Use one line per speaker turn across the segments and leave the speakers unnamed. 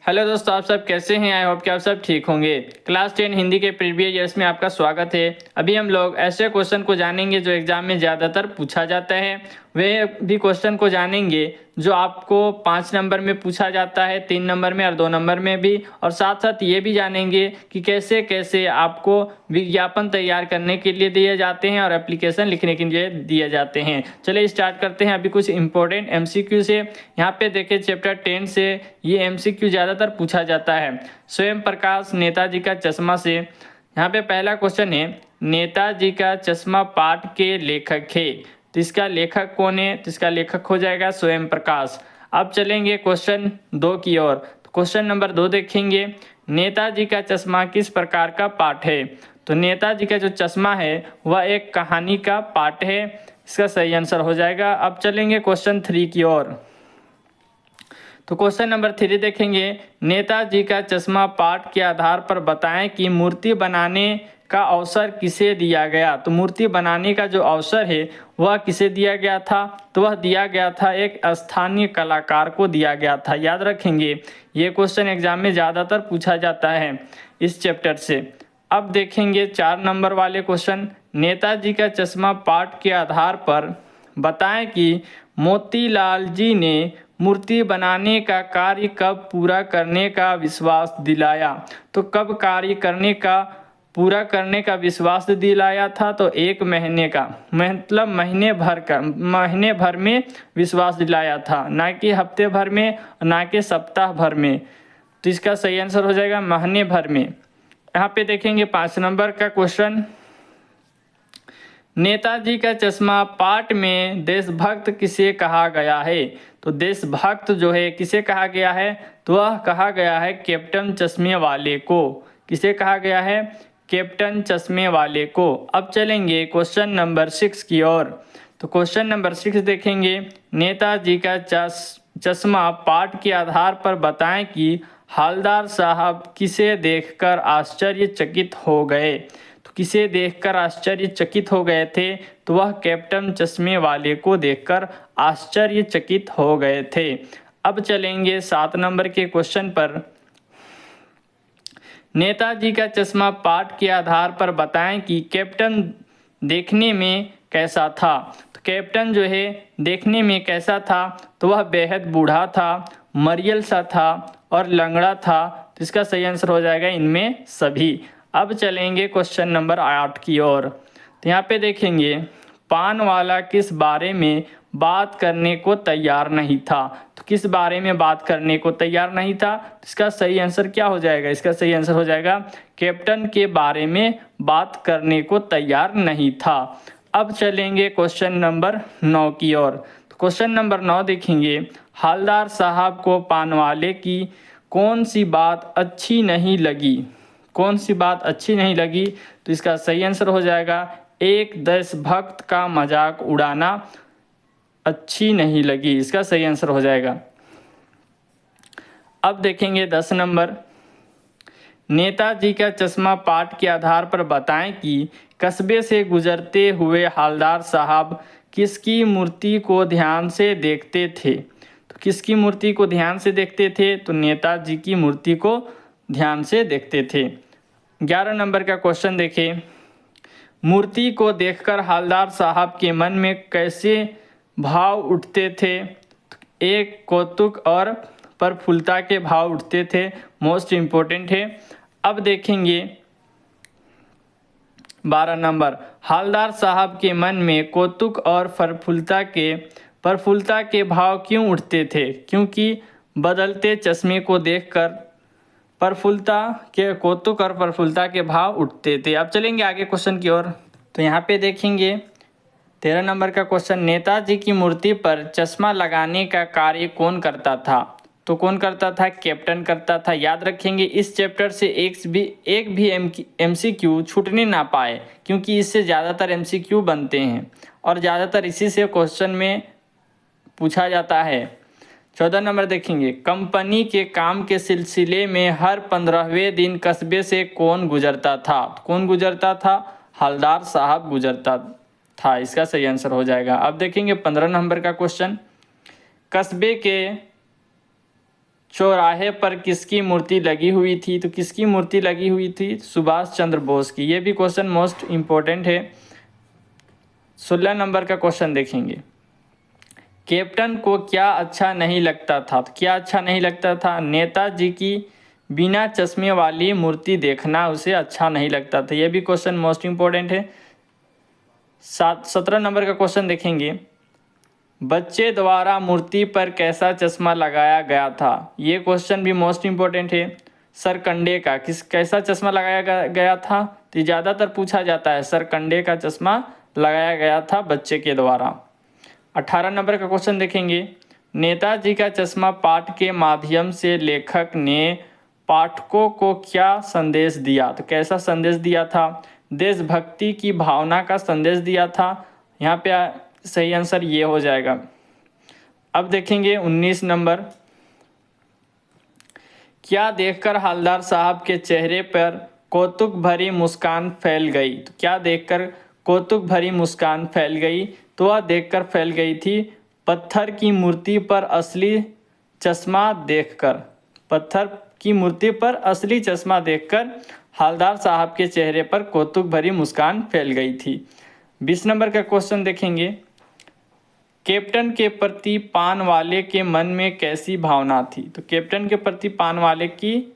Hello दोस्तों, आप सब कैसे हैं। आई होप कि आप सब ठीक होंगे। क्लास 10 हिंदी के प्रीवियस ईयर्स में आपका स्वागत है। अभी हम लोग ऐसे क्वेश्चन को जानेंगे जो एग्जाम में ज़्यादातर पूछा जाता है। वे भी क्वेश्चन को जानेंगे जो आपको 5 नंबर में पूछा जाता है, 3 नंबर में और 2 नंबर में भी। और साथ साथ ये भी जानेंगे कि कैसे कैसे आपको विज्ञापन तैयार करने के लिए दिए जाते हैं और एप्लीकेशन लिखने के लिए दिए जाते हैं। चलिए स्टार्ट करते हैं अभी कुछ इंपॉर्टेंट एमसीक्यू से। यहाँ पे देखिए चैप्टर 10 से ये एमसीक्यू ज़्यादातर पूछा जाता है। स्वयं प्रकाश नेताजी का चश्मा से यहाँ पे पहला क्वेश्चन है, नेताजी का चश्मा पाठ के लेखक है, तो इसका लेखक कौन है। तो इसका लेखक हो जाएगा स्वयं प्रकाश। अब चलेंगे क्वेश्चन 2 की ओर। तो क्वेश्चन नंबर 2 देखेंगे, नेताजी का चश्मा किस प्रकार का पाठ है। तो नेताजी का जो चश्मा है वह एक कहानी का पाठ है। इसका सही आंसर हो जाएगा। अब चलेंगे क्वेश्चन 3 की ओर। तो क्वेश्चन नंबर 3 देखेंगे, नेताजी का चश्मा पाठ के आधार पर बताएं कि मूर्ति बनाने का अवसर किसे दिया गया। तो मूर्ति बनाने का जो अवसर है वह किसे दिया गया था। तो वह दिया गया था एक स्थानीय कलाकार को दिया गया था। याद रखेंगे ये क्वेश्चन एग्जाम में ज़्यादातर पूछा जाता है इस चैप्टर से। अब देखेंगे 4 नंबर वाले क्वेश्चन, नेताजी का चश्मा पाठ के आधार पर बताएं कि मोतीलाल जी ने मूर्ति बनाने का कार्य कब पूरा करने का विश्वास दिलाया। तो कब कार्य करने का पूरा करने का विश्वास दिलाया था। तो 1 महीने का, मतलब महीने भर में विश्वास दिलाया था, ना कि हफ्ते भर में, ना कि सप्ताह भर में। तो इसका सही आंसर हो जाएगा महीने भर में। यहाँ पे देखेंगे 5 नंबर का क्वेश्चन, नेताजी का चश्मा पाठ में देशभक्त किसे कहा गया है। तो देशभक्त जो है किसे कहा गया है। तो वह कहा गया है कैप्टन चश्मे वाले को। किसे कहा गया है, कैप्टन चश्मे वाले को। अब चलेंगे क्वेश्चन नंबर 6 की ओर। तो क्वेश्चन नंबर 6 देखेंगे, नेताजी का चश्मा पाठ के आधार पर बताएं कि हवलदार साहब किसे देखकर आश्चर्यचकित हो गए। तो किसे देखकर आश्चर्यचकित हो गए थे। तो वह कैप्टन चश्मे वाले को देखकर आश्चर्यचकित हो गए थे। अब चलेंगे 7 नंबर के क्वेश्चन पर, नेताजी का चश्मा पाठ के आधार पर बताएं कि कैप्टन देखने में कैसा था। तो कैप्टन जो है देखने में कैसा था। तो वह बेहद बूढ़ा था, मरियल सा था और लंगड़ा था। तो इसका सही आंसर हो जाएगा इनमें सभी। अब चलेंगे क्वेश्चन नंबर 8 की ओर। तो यहाँ पे देखेंगे, पान वाला किस बारे में बात करने को तैयार नहीं था। तो किस बारे में बात करने को तैयार नहीं था। तो इसका सही आंसर क्या हो जाएगा, इसका सही आंसर हो जाएगा कैप्टन के बारे में बात करने को तैयार नहीं था। अब चलेंगे क्वेश्चन नंबर 9 की ओर। तो क्वेश्चन नंबर 9 देखेंगे, हवलदार साहब को पान वाले की कौन सी बात अच्छी नहीं लगी। कौन सी बात अच्छी नहीं लगी। तो इसका सही आंसर हो जाएगा एक देशभक्त का मजाक उड़ाना अच्छी नहीं लगी। इसका सही आंसर हो जाएगा। अब देखेंगे 10 नंबर, नेताजी का चश्मा पाठ के आधार पर बताएं कि कस्बे से गुजरते हुए हवलदार साहब किसकी मूर्ति को ध्यान से देखते थे। तो किसकी मूर्ति को ध्यान से देखते थे। तो नेताजी की मूर्ति को ध्यान से देखते थे। 11 नंबर का क्वेश्चन देखें, मूर्ति को देखकर हवलदार साहब के मन में कैसे भाव उठते थे। एक कौतुक और प्रफुल्लता के भाव उठते थे। मोस्ट इम्पोर्टेंट है। अब देखेंगे 12 नंबर, हवलदार साहब के मन में कौतुक और प्रफुल्लता के भाव क्यों उठते थे। क्योंकि बदलते चश्मे को देखकर कौतुक और प्रफुल्लता के भाव उठते थे। अब चलेंगे आगे क्वेश्चन की ओर। तो यहाँ पे देखेंगे 13 नंबर का क्वेश्चन, नेताजी की मूर्ति पर चश्मा लगाने का कार्य कौन करता था। तो कौन करता था, कैप्टन करता था। याद रखेंगे इस चैप्टर से एक भी एमसीक्यू छूटने ना पाए, क्योंकि इससे ज़्यादातर एमसीक्यू बनते हैं और ज़्यादातर इसी से क्वेश्चन में पूछा जाता है। 14 नंबर देखेंगे, कंपनी के काम के सिलसिले में हर 15वें दिन कस्बे से कौन गुजरता था। कौन गुजरता था, हवलदार साहब गुजरता था। इसका सही आंसर हो जाएगा। अब देखेंगे 15 नंबर का क्वेश्चन, कस्बे के चौराहे पर किसकी मूर्ति लगी हुई थी? तो किसकी मूर्ति लगी हुई थी? सुभाष चंद्र बोस की। ये भी क्वेश्चन मोस्ट इम्पोर्टेंट है। 16 नंबर का क्वेश्चन देखेंगे। कैप्टन को क्या अच्छा नहीं लगता था? तो क्या अच्छा नहीं लगता था? नेताजी की बिना चश्मे वाली मूर्ति देखना उसे अच्छा नहीं लगता था। यह भी क्वेश्चन मोस्ट इम्पोर्टेंट है। 17 नंबर का क्वेश्चन देखेंगे। बच्चे द्वारा मूर्ति पर कैसा चश्मा लगाया गया था? ये क्वेश्चन भी मोस्ट इम्पोर्टेंट है। सरकंडे का कैसा चश्मा लगाया गया था? तो ज़्यादातर पूछा जाता है, सरकंडे का चश्मा लगाया गया था बच्चे के द्वारा। 18 नंबर का क्वेश्चन देखेंगे। नेताजी का चश्मा पाठ के माध्यम से लेखक ने पाठकों को क्या संदेश दिया? तो कैसा संदेश दिया था? देशभक्ति की भावना का संदेश दिया था। यहाँ पे सही आंसर ये हो जाएगा। अब देखेंगे 19 नंबर। क्या देखकर हवलदार साहब के चेहरे पर कौतुक भरी मुस्कान फैल गई? तो क्या देखकर कौतुक भरी मुस्कान फैल गई? तो वह देखकर फैल गई थी पत्थर की मूर्ति पर असली चश्मा देखकर। पत्थर की मूर्ति पर असली चश्मा देखकर हवलदार साहब के चेहरे पर कौतुक भरी मुस्कान फैल गई थी। 20 नंबर का क्वेश्चन देखेंगे। कैप्टन के प्रति पान वाले के मन में कैसी भावना थी? तो कैप्टन के प्रति पान वाले की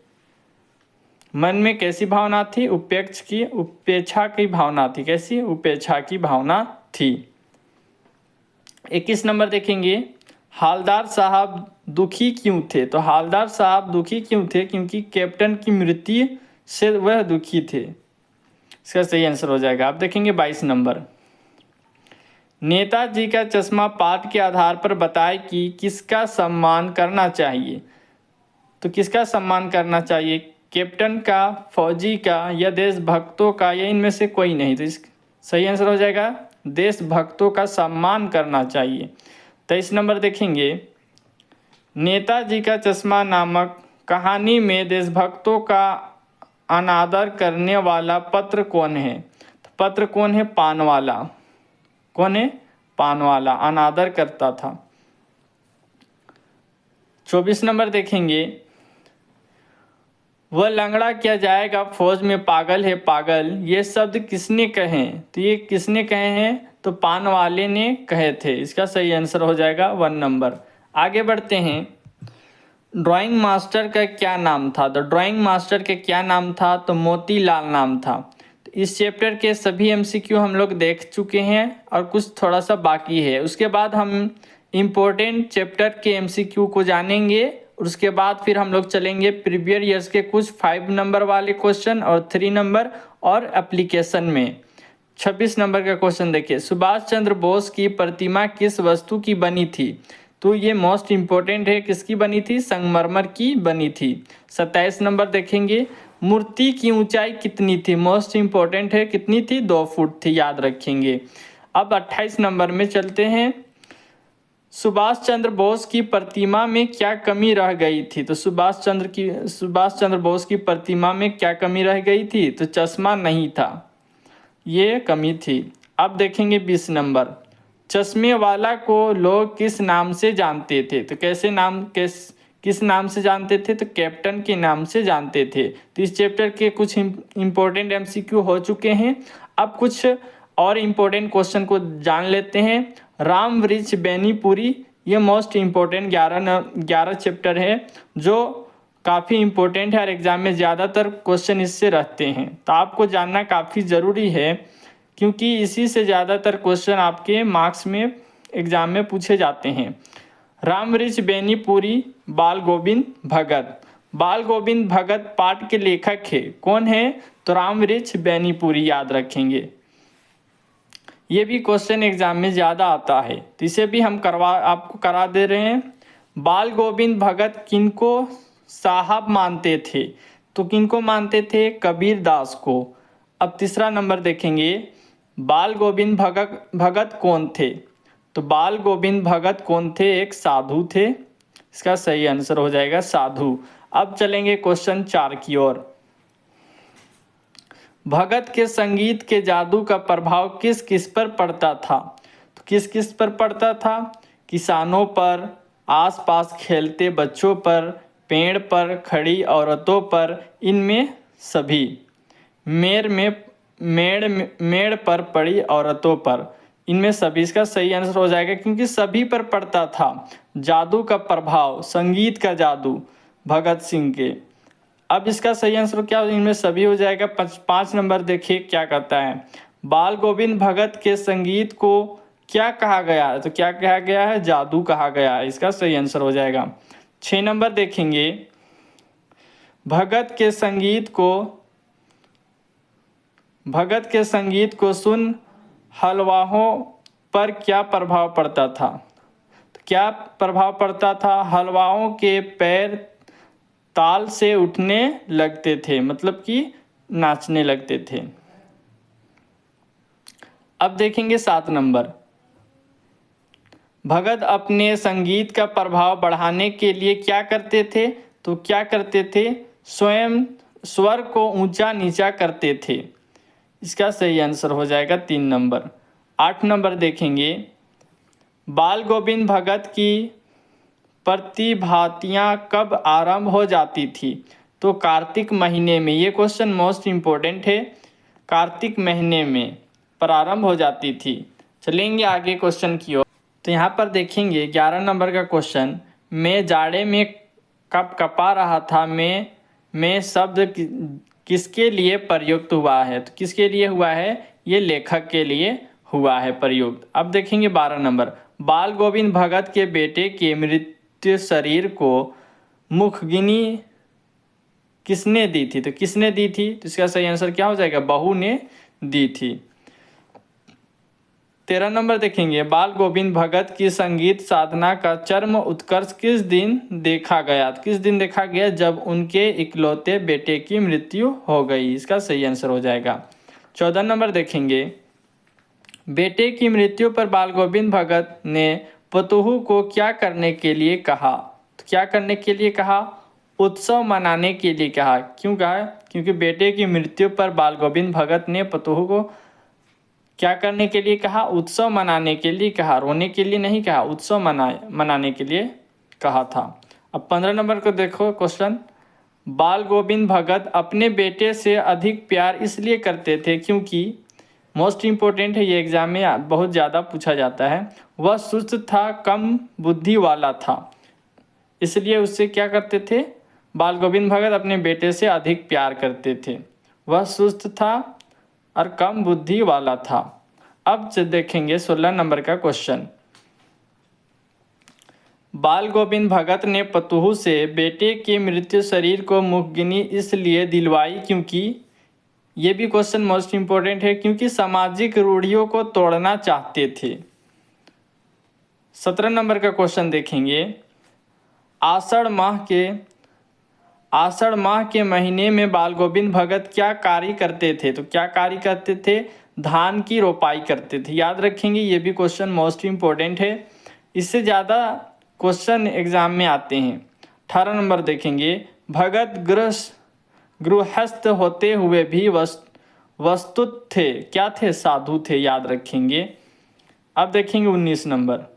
मन में कैसी भावना थी? उपेक्षा की भावना थी। कैसी? उपेक्षा की भावना थी। 21 नंबर देखेंगे। हवलदार साहब दुखी क्यों थे? तो हवलदार साहब दुखी क्यों थे? क्योंकि कैप्टन की मृत्यु से वह दुखी थे। इसका सही आंसर हो जाएगा। आप देखेंगे 22 नंबर। नेताजी का चश्मा पाठ के आधार पर बताए कि किसका सम्मान करना चाहिए? तो किसका सम्मान करना चाहिए? कैप्टन का, फौजी का, या देशभक्तों का, या इनमें से कोई नहीं? तो इस सही आंसर हो जाएगा देशभक्तों का सम्मान करना चाहिए। 23 नंबर देखेंगे। नेताजी का चश्मा नामक कहानी में देशभक्तों का अनादर करने वाला पात्र कौन है? तो पात्र कौन है? पानवाला। कौन है? पानवाला अनादर करता था। 24 नंबर देखेंगे। वह लंगड़ा क्या जाएगा फौज में, पागल है पागल, ये शब्द किसने कहे? तो ये किसने कहे हैं? तो पानवाले ने कहे थे। इसका सही आंसर हो जाएगा 1 नंबर। आगे बढ़ते हैं। ड्राइंग मास्टर का क्या नाम था? तो ड्राइंग मास्टर का क्या नाम था? तो मोतीलाल नाम था। तो इस चैप्टर के सभी एमसीक्यू हम लोग देख चुके हैं और कुछ थोड़ा सा बाकी है। उसके बाद हम इम्पोर्टेंट चैप्टर के एमसीक्यू को जानेंगे। उसके बाद फिर हम लोग चलेंगे प्रीवियस ईयर्स के कुछ 5 नंबर वाले क्वेश्चन और 3 नंबर और एप्लीकेशन में। 26 नंबर का क्वेश्चन देखिए। सुभाष चंद्र बोस की प्रतिमा किस वस्तु की बनी थी? तो ये मोस्ट इम्पोर्टेंट है। किसकी बनी थी? संगमरमर की बनी थी। 27 नंबर देखेंगे। मूर्ति की ऊंचाई कितनी थी? मोस्ट इम्पोर्टेंट है। कितनी थी? 2 फुट थी, याद रखेंगे। अब 28 नंबर में चलते हैं। सुभाष चंद्र बोस की प्रतिमा में क्या कमी रह गई थी? तो सुभाष चंद्र बोस की प्रतिमा में क्या कमी रह गई थी? तो चश्मा नहीं था, ये कमी थी। अब देखेंगे 20 नंबर। चश्मे वाला को लोग किस नाम से जानते थे? तो किस नाम से जानते थे? तो कैप्टन के नाम से जानते थे। तो इस चैप्टर के कुछ इम्पोर्टेंट एमसीक्यू हो चुके हैं। अब कुछ और इम्पोर्टेंट क्वेश्चन को जान लेते हैं। राम वृक्ष बेनीपुरी, ये मोस्ट इम्पोर्टेंट 11 चैप्टर है जो काफ़ी इम्पोर्टेंट है और एग्जाम में ज़्यादातर क्वेश्चन इससे रहते हैं। तो आपको जानना काफ़ी ज़रूरी है क्योंकि इसी से ज़्यादातर क्वेश्चन आपके मार्क्स में एग्जाम में पूछे जाते हैं। राम वृक्ष बेनीपुरी बाल गोविंद भगत। बाल गोविंद भगत पाठ के लेखक है। कौन है? तो राम वृक्ष बेनीपुरी, याद रखेंगे। ये भी क्वेश्चन एग्जाम में ज़्यादा आता है तो इसे भी हम आपको करा दे रहे हैं। बाल गोविंद भगत किनको साहब मानते थे? तो किनको मानते थे? कबीर दास को। अब तीसरा नंबर देखेंगे। बाल गोविंद भगत कौन थे? तो बाल गोविंद भगत कौन थे? एक साधु थे। इसका सही आंसर हो जाएगा साधु। अब चलेंगे क्वेश्चन 4 की ओर। भगत के संगीत के जादू का प्रभाव किस किस पर पड़ता था? तो किस किस पर पड़ता था? किसानों पर, आसपास खेलते बच्चों पर, पेड़ पर खड़ी औरतों पर, इनमें सभी। मेड़ पर पड़ी औरतों पर, इनमें सभी इसका सही आंसर हो जाएगा क्योंकि सभी पर पड़ता था जादू का प्रभाव, संगीत का जादू भगत सिंह के। अब इसका सही आंसर क्या इनमें सभी हो जाएगा। 5 नंबर देखिए क्या कहता है, बाल गोविंद भगत के संगीत को क्या कहा गया है, तो क्या कहा गया है, जादू कहा गया है, इसका सही आंसर हो जाएगा। 6 नंबर देखेंगे, भगत के संगीत को सुन हलवाहों पर क्या प्रभाव पड़ता था, तो क्या प्रभाव पड़ता था, हलवाओं के पैर ताल से उठने लगते थे, मतलब कि नाचने लगते थे। अब देखेंगे 7 नंबर, भगत अपने संगीत का प्रभाव बढ़ाने के लिए क्या करते थे, तो क्या करते थे, स्वयं स्वर को ऊंचा नीचा करते थे, इसका सही आंसर हो जाएगा 3 नंबर। 8 नंबर देखेंगे, बाल गोविंद भगत की प्रतिभातियां कब आरंभ हो जाती थी, तो कार्तिक महीने में, ये क्वेश्चन मोस्ट इम्पोर्टेंट है, कार्तिक महीने में प्रारंभ हो जाती थी। चलेंगे आगे क्वेश्चन की ओर, तो यहाँ पर देखेंगे 11 नंबर का क्वेश्चन, मैं जाड़े में कब कपा रहा था, मैं शब्द किसके लिए प्रयुक्त हुआ है, तो किसके लिए हुआ है, ये लेखक के लिए हुआ है प्रयुक्त। अब देखेंगे 12 नंबर, बाल गोविंद भगत के बेटे के मृत्यु शरीर को मुखगिनी किसने दी थी, तो किसने दी थी, तो इसका सही आंसर क्या हो जाएगा, बहू ने दी थी। 13 नंबर देखेंगे, बाल गोविंद भगत की संगीत साधना का चरम उत्कर्ष किस दिन देखा गया, किस दिन देखा गया, जब उनके इकलौते बेटे की मृत्यु हो गई, इसका सही आंसर हो जाएगा। 14 नंबर देखेंगे, बेटे की मृत्यु पर बाल गोविंद भगत ने पतोहू को क्या करने के लिए कहा, तो क्या करने के लिए कहा, उत्सव मनाने के लिए कहा। क्यों कहा, क्योंकि बेटे की मृत्यु पर बाल गोविंद भगत ने पतोहू को क्या करने के लिए कहा, उत्सव मनाने के लिए कहा, रोने के लिए नहीं कहा, उत्सव मनाने के लिए कहा था। अब 15 नंबर को देखो क्वेश्चन, बाल गोविंद भगत अपने बेटे से अधिक प्यार इसलिए करते थे क्योंकि, मोस्ट इम्पोर्टेंट है ये एग्जाम में बहुत ज़्यादा पूछा जाता है, वह सुस्त था, कम बुद्धि वाला था, इसलिए उससे क्या करते थे, बाल गोविंद भगत अपने बेटे से अधिक प्यार करते थे, वह सुस्त था और कम बुद्धि वाला था। अब देखेंगे 16 नंबर का क्वेश्चन, बाल गोविंद भगत ने पतोहू से बेटे के मृत्यु शरीर को मुखगिनी इसलिए दिलवाई क्योंकि, ये भी क्वेश्चन मोस्ट इम्पोर्टेंट है, क्योंकि सामाजिक रूढ़ियों को तोड़ना चाहते थे। 17 नंबर का क्वेश्चन देखेंगे, आषाढ़ माह के महीने में बाल गोविंद भगत क्या कार्य करते थे, तो क्या कार्य करते थे, धान की रोपाई करते थे। याद रखेंगे ये भी क्वेश्चन मोस्ट इम्पोर्टेंट है, इससे ज़्यादा क्वेश्चन एग्जाम में आते हैं। 18 नंबर देखेंगे, भगत गृहस्थ होते हुए भी वस्तुत थे, क्या थे, साधु थे, याद रखेंगे। अब देखेंगे 19 नंबर,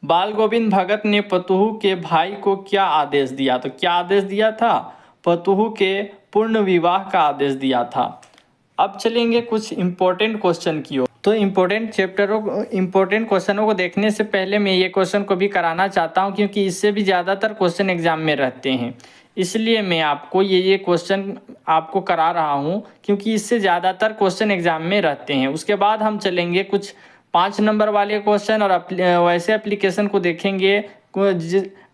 बाल गोविंद भगत ने पतोहू के भाई को क्या आदेश दिया, तो क्या आदेश दिया था, पतोहू के पूर्ण विवाह का आदेश दिया था। अब चलेंगे कुछ इंपॉर्टेंट क्वेश्चन की ओर, तो इंपॉर्टेंट क्वेश्चनों को देखने से पहले मैं ये क्वेश्चन को भी कराना चाहता हूँ, क्योंकि इससे भी ज़्यादातर क्वेश्चन एग्जाम में रहते हैं, इसलिए मैं आपको ये क्वेश्चन आपको करा रहा हूँ, क्योंकि इससे ज़्यादातर क्वेश्चन एग्जाम में रहते हैं। उसके बाद हम चलेंगे कुछ 5 नंबर वाले क्वेश्चन और वैसे एप्लीकेशन को देखेंगे,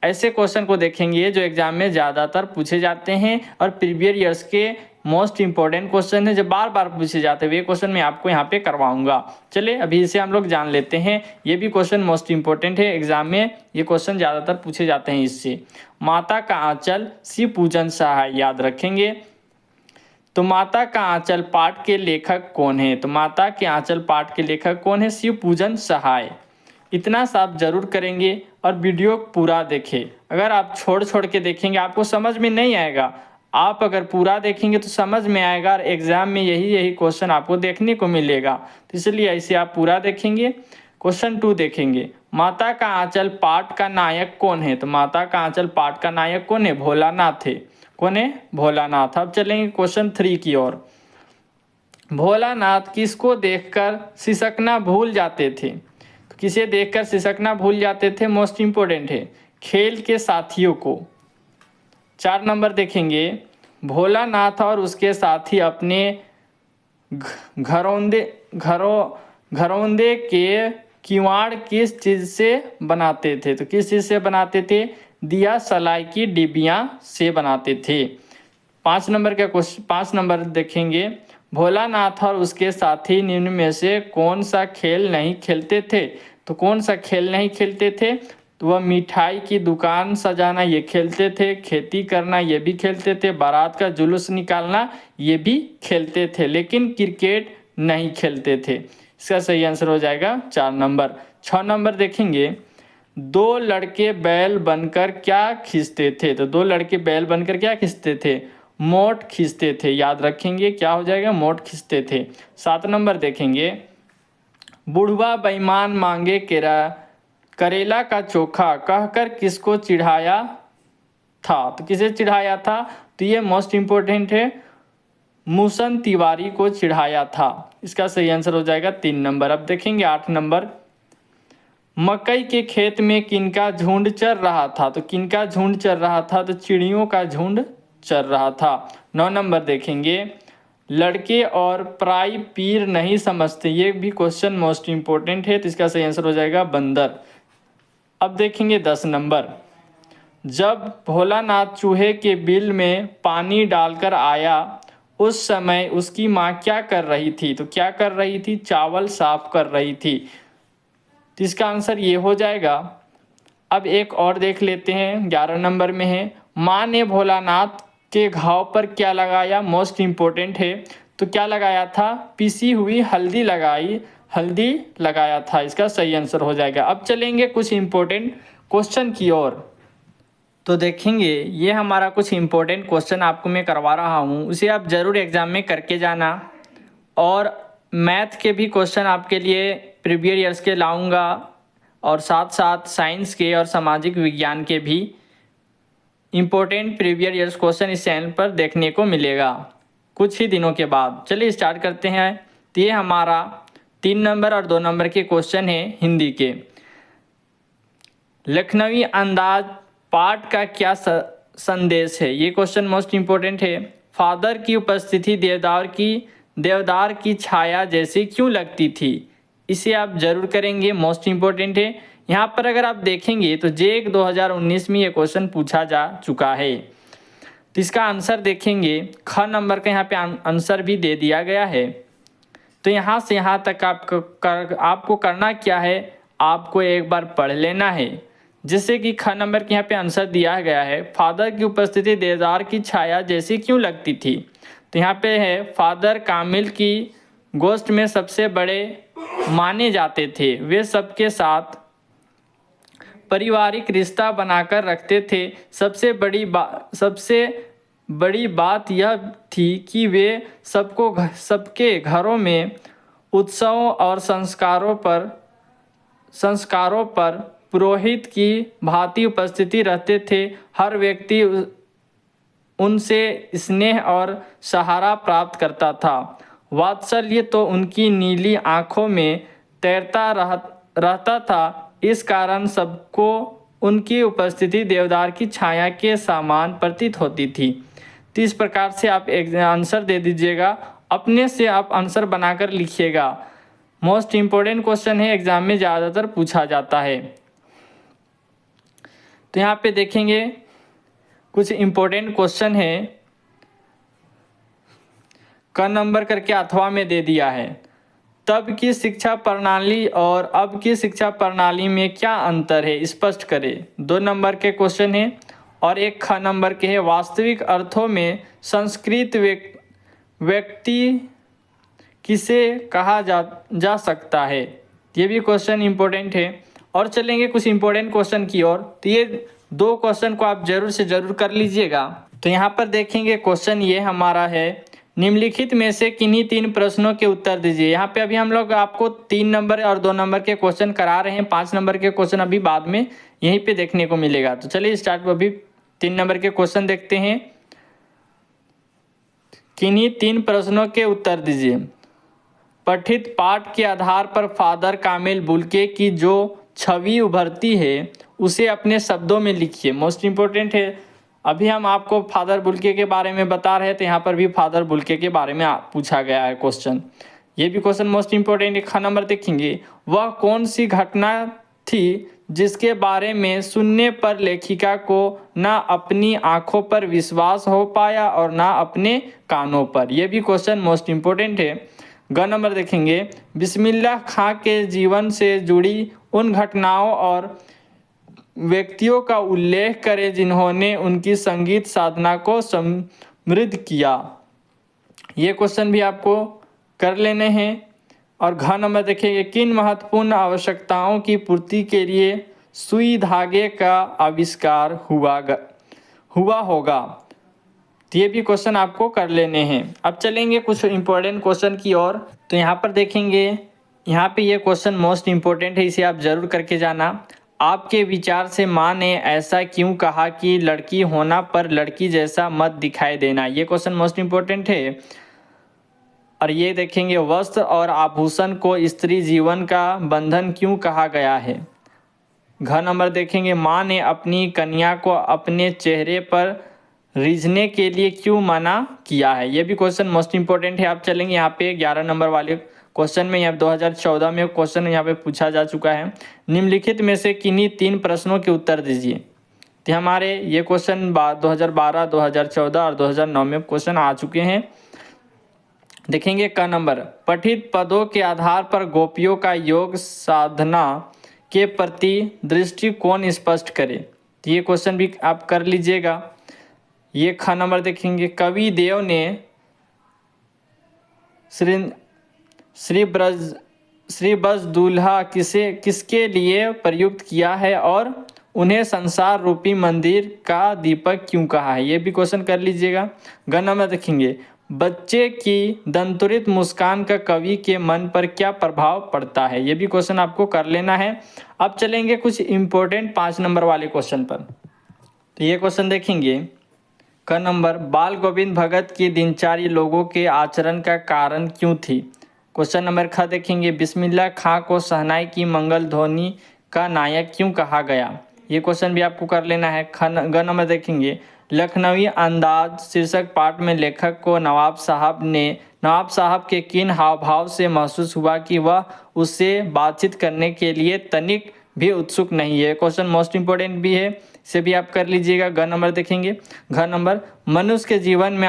ऐसे क्वेश्चन को देखेंगे जो एग्जाम में ज़्यादातर पूछे जाते हैं और प्रीवियस ईयर्स के मोस्ट इंपॉर्टेंट क्वेश्चन है जो बार बार पूछे जाते हैं, ये क्वेश्चन मैं आपको यहाँ पे करवाऊंगा। चलिए अभी इसे हम लोग जान लेते हैं, ये भी क्वेश्चन मोस्ट इंपॉर्टेंट है, एग्जाम में ये क्वेश्चन ज़्यादातर पूछे जाते हैं इससे। माता का आंचल शिव पूजन सहाय, याद रखेंगे। तो माता का आंचल पाठ के लेखक कौन है, तो माता के आंचल पाठ के लेखक कौन है, शिव पूजन सहाय। इतना सा आप जरूर करेंगे और वीडियो पूरा देखें। अगर आप छोड़ के देखेंगे आपको समझ में नहीं आएगा, आप अगर पूरा देखेंगे तो समझ में आएगा और एग्जाम में यही क्वेश्चन आपको देखने को मिलेगा। तो इसलिए ऐसे आप पूरा देखेंगे। क्वेश्चन 2 देखेंगे, माता का आंचल पाठ का नायक कौन है? तो माता का आंचल पाठ का नायक कौन है? भोलानाथ है। कौन है? भोलानाथ। अब चलेंगे क्वेश्चन 3 की ओर। भोलानाथ किसको देखकर सिसकना भूल जाते थे? तो किसे देखकर सिसकना भूल जाते थे? मोस्ट इंपोर्टेंट है, खेल के साथियों को। 4 नंबर देखेंगे, भोलानाथ और उसके साथी अपने घरौंदे के किवाड़ किस चीज़ से बनाते थे? तो किस चीज़ से बनाते थे? दिया सलाई की डिबिया से बनाते थे। 5 नंबर का क्वेश्चन 5 नंबर देखेंगे, भोलानाथ और उसके साथी निम्न में से कौन सा खेल नहीं खेलते थे? तो कौन सा खेल नहीं खेलते थे? तो वह मिठाई की दुकान सजाना ये खेलते थे, खेती करना ये भी खेलते थे, बारात का जुलूस निकालना ये भी खेलते थे, लेकिन क्रिकेट नहीं खेलते थे। इसका सही आंसर हो जाएगा 4 नंबर। 6 नंबर देखेंगे, 2 लड़के बैल बनकर क्या खींचते थे? तो 2 लड़के बैल बनकर क्या खींचते थे? मोट खींचते थे। याद रखेंगे, क्या हो जाएगा? मोट खींचते थे। 7 नंबर देखेंगे, बुढ़वा बेईमान मांगे करेला का चोखा कहकर किसको चिढ़ाया था? तो किसे चिढ़ाया था? तो ये मोस्ट इंपोर्टेंट है, मूसन तिवारी को चिढ़ाया था। इसका सही आंसर हो जाएगा 3 नंबर। अब देखेंगे 8 नंबर, मकई के खेत में किनका झुंड चर रहा था? तो किनका झुंड चर रहा था? तो चिड़ियों का झुंड चर रहा था। 9 नंबर देखेंगे, लड़के और पराई पीर नहीं समझते, ये भी क्वेश्चन मोस्ट इंपोर्टेंट है, तो इसका सही आंसर हो जाएगा बंदर। अब देखेंगे 10 नंबर, जब भोलानाथ चूहे के बिल में पानी डालकर आया उस समय उसकी माँ क्या कर रही थी? तो क्या कर रही थी? चावल साफ कर रही थी। तो इसका आंसर ये हो जाएगा। अब एक और देख लेते हैं, 11 नंबर में है, माँ ने भोलानाथ के घाव पर क्या लगाया? मोस्ट इंपोर्टेंट है, तो क्या लगाया था? पिसी हुई हल्दी लगाया था। इसका सही आंसर हो जाएगा। अब चलेंगे कुछ इंपॉर्टेंट क्वेश्चन की ओर। तो देखेंगे, ये हमारा कुछ इंपॉर्टेंट क्वेश्चन आपको मैं करवा रहा हूँ, उसे आप ज़रूर एग्जाम में करके जाना। और मैथ के भी क्वेश्चन आपके लिए प्रीवियस ईयर्स के लाऊंगा, और साथ साथ साइंस के और सामाजिक विज्ञान के भी इम्पोर्टेंट प्रीवियस ईयर्स क्वेश्चन इस चैनल पर देखने को मिलेगा कुछ ही दिनों के बाद। चलिए स्टार्ट करते हैं। तो ये हमारा 3 नंबर और 2 नंबर के क्वेश्चन है हिंदी के। लखनवी अंदाज पाठ का क्या संदेश है? ये क्वेश्चन मोस्ट इंपोर्टेंट है। फादर की उपस्थिति देवदार की छाया जैसी क्यों लगती थी? इसे आप जरूर करेंगे, मोस्ट इंपोर्टेंट है। यहाँ पर अगर आप देखेंगे तो JEE 2019 में ये क्वेश्चन पूछा जा चुका है। तो इसका आंसर देखेंगे, ख नंबर का यहाँ पे आंसर भी दे दिया गया है। तो यहाँ से यहाँ तक आपको करना क्या है? आपको एक बार पढ़ लेना है, जिससे कि ख नंबर के यहाँ पे आंसर दिया गया है, फादर की उपस्थिति देवदार की छाया जैसी क्यों लगती थी? तो यहाँ पे है, फादर कामिल की गोष्ठ में सबसे बड़े माने जाते थे, वे सबके साथ पारिवारिक रिश्ता बनाकर रखते थे। सबसे बड़ी बात यह थी कि वे सबके घरों में उत्सवों और संस्कारों पर पुरोहित की भांति उपस्थिति रहते थे। हर व्यक्ति उनसे स्नेह और सहारा प्राप्त करता था। वात्सल्य तो उनकी नीली आंखों में तैरता रहता था। इस कारण सबको उनकी उपस्थिति देवदार की छाया के समान प्रतीत होती थी। तो इस प्रकार से आप एक आंसर दे दीजिएगा, अपने से आप आंसर बनाकर लिखिएगा। मोस्ट इम्पोर्टेंट क्वेश्चन है, एग्जाम में ज़्यादातर पूछा जाता है। तो यहाँ पे देखेंगे कुछ इम्पोर्टेंट क्वेश्चन है, क नंबर करके अथवा में दे दिया है। तब की शिक्षा प्रणाली और अब की शिक्षा प्रणाली में क्या अंतर है, स्पष्ट करें। 2 नंबर के क्वेश्चन है। और एक ख नंबर के है, वास्तविक अर्थों में संस्कृत व्यक्ति किसे कहा जा सकता है? ये भी क्वेश्चन इंपॉर्टेंट है। और चलेंगे कुछ इंपॉर्टेंट क्वेश्चन की ओर। तो ये 2 क्वेश्चन को आप जरूर से जरूर कर लीजिएगा। तो यहाँ पर देखेंगे क्वेश्चन ये हमारा है, निम्नलिखित में से किन्हीं 3 प्रश्नों के उत्तर दीजिए। यहाँ पे अभी हम लोग आपको 3 नंबर और 2 नंबर के क्वेश्चन करा रहे हैं। 5 नंबर के क्वेश्चन अभी बाद में यहीं पे देखने को मिलेगा। तो चलिए स्टार्ट, अभी 3 नंबर के क्वेश्चन देखते हैं। किन्हीं 3 प्रश्नों के उत्तर दीजिए। पठित पाठ के आधार पर फादर कामिल बुल्के की जो छवि उभरती है उसे अपने शब्दों में लिखिए। मोस्ट इंपॉर्टेंट है। अभी हम आपको फादर बुल्के के बारे में बता रहे थे, यहाँ पर भी फादर बुल्के के बारे में पूछा गया है क्वेश्चन। ये भी क्वेश्चन मोस्ट इंपॉर्टेंट है। ख नंबर देखेंगे, वह कौन सी घटना थी जिसके बारे में सुनने पर लेखिका को ना अपनी आंखों पर विश्वास हो पाया और ना अपने कानों पर। यह भी क्वेश्चन मोस्ट इंपॉर्टेंट है। ग नंबर देखेंगे, बिस्मिल्लाह खां के जीवन से जुड़ी उन घटनाओं और व्यक्तियों का उल्लेख करें जिन्होंने उनकी संगीत साधना को समृद्ध किया। ये क्वेश्चन भी आपको कर लेने हैं। और घ नंबर देखेंगे, किन महत्वपूर्ण आवश्यकताओं की पूर्ति के लिए सुई धागे का आविष्कार हुआ होगा। तो ये भी क्वेश्चन आपको कर लेने हैं। अब चलेंगे कुछ इंपॉर्टेंट क्वेश्चन की ओर। तो यहाँ पर देखेंगे, यहाँ पे ये क्वेश्चन मोस्ट इंपॉर्टेंट है, इसे आप जरूर करके जाना। आपके विचार से माँ ने ऐसा क्यों कहा कि लड़की होना पर लड़की जैसा मत दिखाई देना। ये क्वेश्चन मोस्ट इंपॉर्टेंट है। और ये देखेंगे, वस्त्र और आभूषण को स्त्री जीवन का बंधन क्यों कहा गया है। घ नंबर देखेंगे, माँ ने अपनी कन्या को अपने चेहरे पर रीझने के लिए क्यों मना किया है। ये भी क्वेश्चन मोस्ट इंपॉर्टेंट है। आप चलेंगे यहाँ पे 11 नंबर वाले क्वेश्चन में। यहाँ 2014 में क्वेश्चन यहाँ पे पूछा जा चुका है। निम्नलिखित में से किन्हीं 3 प्रश्नों के उत्तर दीजिए। तो हमारे ये क्वेश्चन 2012, 2014 और 2009 में क्वेश्चन आ चुके हैं। देखेंगे क नंबर, पठित पदों के आधार पर गोपियों का योग साधना के प्रति दृष्टिकोण स्पष्ट करें। तो ये क्वेश्चन भी आप कर लीजिएगा। ये ख नंबर देखेंगे, कवि देव ने श्री ब्रज दूल्हा किसके लिए प्रयुक्त किया है और उन्हें संसार रूपी मंदिर का दीपक क्यों कहा है। ये भी क्वेश्चन कर लीजिएगा। ग नंबर देखेंगे, बच्चे की दंतुरित मुस्कान का कवि के मन पर क्या प्रभाव पड़ता है। ये भी क्वेश्चन आपको कर लेना है। अब चलेंगे कुछ इंपॉर्टेंट 5 नंबर वाले क्वेश्चन पर। तो ये क्वेश्चन देखेंगे, क नंबर, बाल गोविंद भगत की दिनचर्या लोगों के आचरण का कारण क्यों थी। क्वेश्चन नंबर ख देखेंगे, बिस्मिल्लाह खां को शहनाई की मंगल ध्वनि का नायक क्यों कहा गया। ये क्वेश्चन भी आपको कर लेना है। ग नंबर देखेंगे, लखनवी अंदाज शीर्षक पाठ में लेखक को नवाब साहब के किन हाव भाव से महसूस हुआ कि वह उससे बातचीत करने के लिए तनिक भी उत्सुक नहीं है। क्वेश्चन मोस्ट इंपॉर्टेंट भी है, इसे भी आप कर लीजिएगा। ग नंबर देखेंगे, घ नंबर, मनुष्य के जीवन में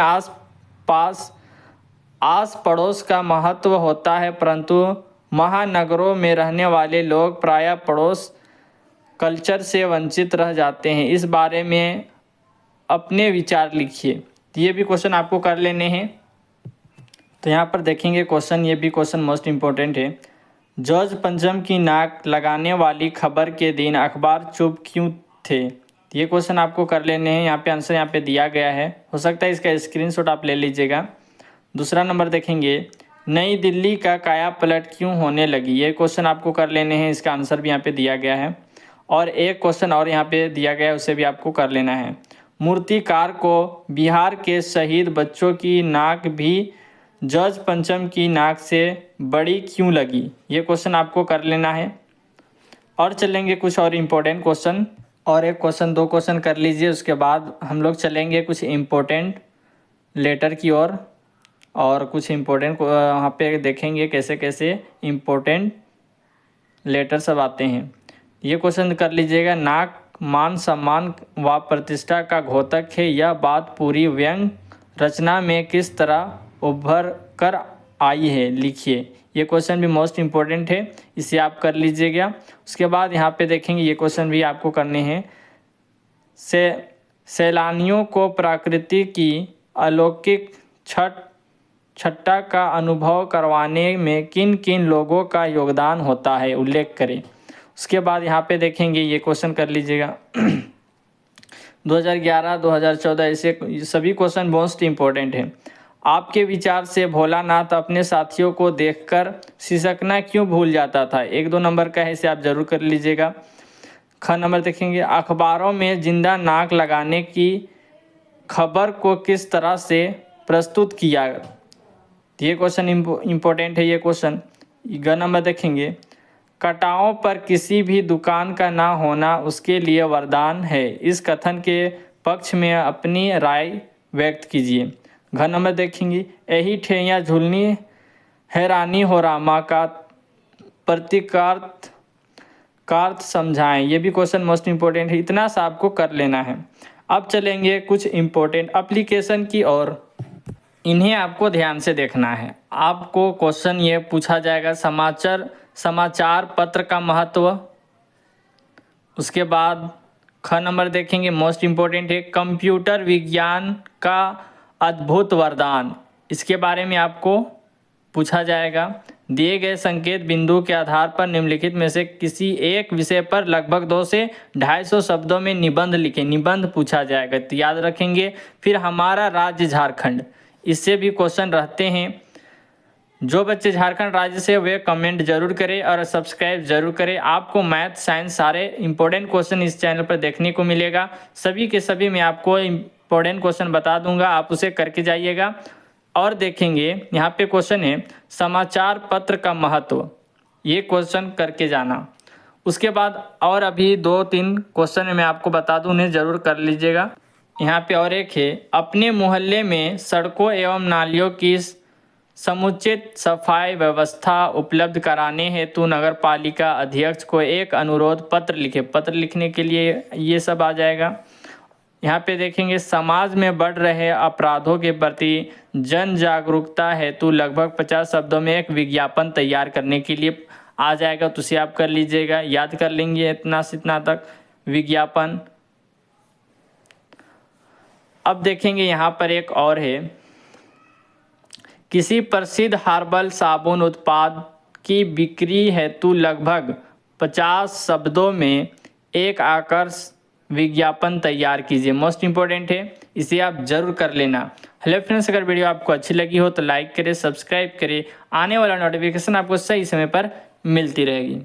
आस पड़ोस का महत्व होता है, परंतु महानगरों में रहने वाले लोग प्रायः पड़ोस कल्चर से वंचित रह जाते हैं। इस बारे में अपने विचार लिखिए। तो ये भी क्वेश्चन आपको कर लेने हैं। तो यहाँ पर देखेंगे क्वेश्चन, ये भी क्वेश्चन मोस्ट इंपॉर्टेंट है। जॉर्ज पंचम की नाक लगाने वाली खबर के दिन अखबार चुप क्यों थे। तो ये क्वेश्चन आपको कर लेने हैं। यहाँ पे आंसर यहाँ पे दिया गया है, हो सकता है इसका स्क्रीनशॉट आप ले लीजिएगा। दूसरा नंबर देखेंगे, नई दिल्ली का काया पलट क्यों होने लगी। ये क्वेश्चन आपको कर लेने हैं, इसका आंसर भी यहाँ पे दिया गया है। और एक क्वेश्चन और यहाँ पे दिया गया है, उसे भी आपको कर लेना है। मूर्तिकार को बिहार के शहीद बच्चों की नाक भी जॉर्ज पंचम की नाक से बड़ी क्यों लगी। ये क्वेश्चन आपको कर लेना है। और चलेंगे कुछ और इम्पोर्टेंट क्वेश्चन, और एक क्वेश्चन 2 क्वेश्चन कर लीजिए। उसके बाद हम लोग चलेंगे कुछ इम्पोर्टेंट लेटर की ओर, और कुछ इम्पोर्टेंट वहाँ पे देखेंगे कैसे कैसे इम्पोर्टेंट लेटर सब आते हैं। ये क्वेश्चन कर लीजिएगा, नाक मान सम्मान व प्रतिष्ठा का घोतक है, यह बात पूरी व्यंग रचना में किस तरह उभर कर आई है, लिखिए। ये क्वेश्चन भी मोस्ट इम्पोर्टेंट है, इसे आप कर लीजिएगा। उसके बाद यहाँ पे देखेंगे, ये क्वेश्चन भी आपको करने हैं। सैलानियों को प्रकृति की अलौकिक छट्टा का अनुभव करवाने में किन किन लोगों का योगदान होता है, उल्लेख करें। उसके बाद यहाँ पे देखेंगे, ये क्वेश्चन कर लीजिएगा। 2011, 2014 ऐसे सभी क्वेश्चन मोस्ट इम्पोर्टेंट हैं। आपके विचार से भोलानाथ अपने साथियों को देखकर सिसकना क्यों भूल जाता था। 1-2 नंबर का है, इसे आप जरूर कर लीजिएगा। ख नंबर देखेंगे, अखबारों में जिंदा नाक लगाने की खबर को किस तरह से प्रस्तुत किया। ये क्वेश्चन इम्पोर्टेंट है ये क्वेश्चन। ग नंबर देखेंगे, कटाओं पर किसी भी दुकान का ना होना उसके लिए वरदान है। इस कथन के पक्ष में अपनी राय व्यक्त कीजिए। घ नंबर देखेंगे, यही ठेया झूलनी हैरानी हो रामा का कार्त समझाएं। ये भी क्वेश्चन मोस्ट इम्पोर्टेंट है, इतना सा आपको कर लेना है। अब चलेंगे कुछ इम्पोर्टेंट एप्लीकेशन की ओर, इन्हें आपको ध्यान से देखना है। आपको क्वेश्चन ये पूछा जाएगा, समाचार पत्र का महत्व। उसके बाद ख नंबर देखेंगे, मोस्ट इम्पोर्टेंट है, कंप्यूटर विज्ञान का अद्भुत वरदान। इसके बारे में आपको पूछा जाएगा। दिए गए संकेत बिंदु के आधार पर निम्नलिखित में से किसी एक विषय पर लगभग 200 से 250 शब्दों में निबंध लिखें। निबंध पूछा जाएगा, तो याद रखेंगे। फिर हमारा राज्य झारखंड, इससे भी क्वेश्चन रहते हैं। जो बच्चे झारखंड राज्य से वे कमेंट जरूर करें और सब्सक्राइब जरूर करें। आपको मैथ साइंस सारे इंपॉर्टेंट क्वेश्चन इस चैनल पर देखने को मिलेगा। सभी के सभी मैं आपको इंपॉर्टेंट क्वेश्चन बता दूंगा, आप उसे करके जाइएगा। और देखेंगे यहाँ पे क्वेश्चन है, समाचार पत्र का महत्व, ये क्वेश्चन करके जाना। उसके बाद और अभी 2-3 क्वेश्चन मैं आपको बता दूं, उन्हें जरूर कर लीजिएगा। यहाँ पे और एक है, अपने मोहल्ले में सड़कों एवं नालियों की समुचित सफाई व्यवस्था उपलब्ध कराने हेतु नगर पालिका अध्यक्ष को एक अनुरोध पत्र लिखे। पत्र लिखने के लिए ये सब आ जाएगा। यहाँ पे देखेंगे, समाज में बढ़ रहे अपराधों के प्रति जन जागरूकता हेतु लगभग 50 शब्दों में एक विज्ञापन तैयार करने के लिए आ जाएगा। तो उसे आप कर लीजिएगा, याद कर लेंगे इतना से इतना तक विज्ञापन। अब देखेंगे यहाँ पर एक और है, किसी प्रसिद्ध हर्बल साबुन उत्पाद की बिक्री हेतु लगभग 50 शब्दों में एक आकर्षक विज्ञापन तैयार कीजिए। मोस्ट इंपॉर्टेंट है, इसे आप जरूर कर लेना। हेलो फ्रेंड्स, अगर वीडियो आपको अच्छी लगी हो तो लाइक करें, सब्सक्राइब करें। आने वाला नोटिफिकेशन आपको सही समय पर मिलती रहेगी।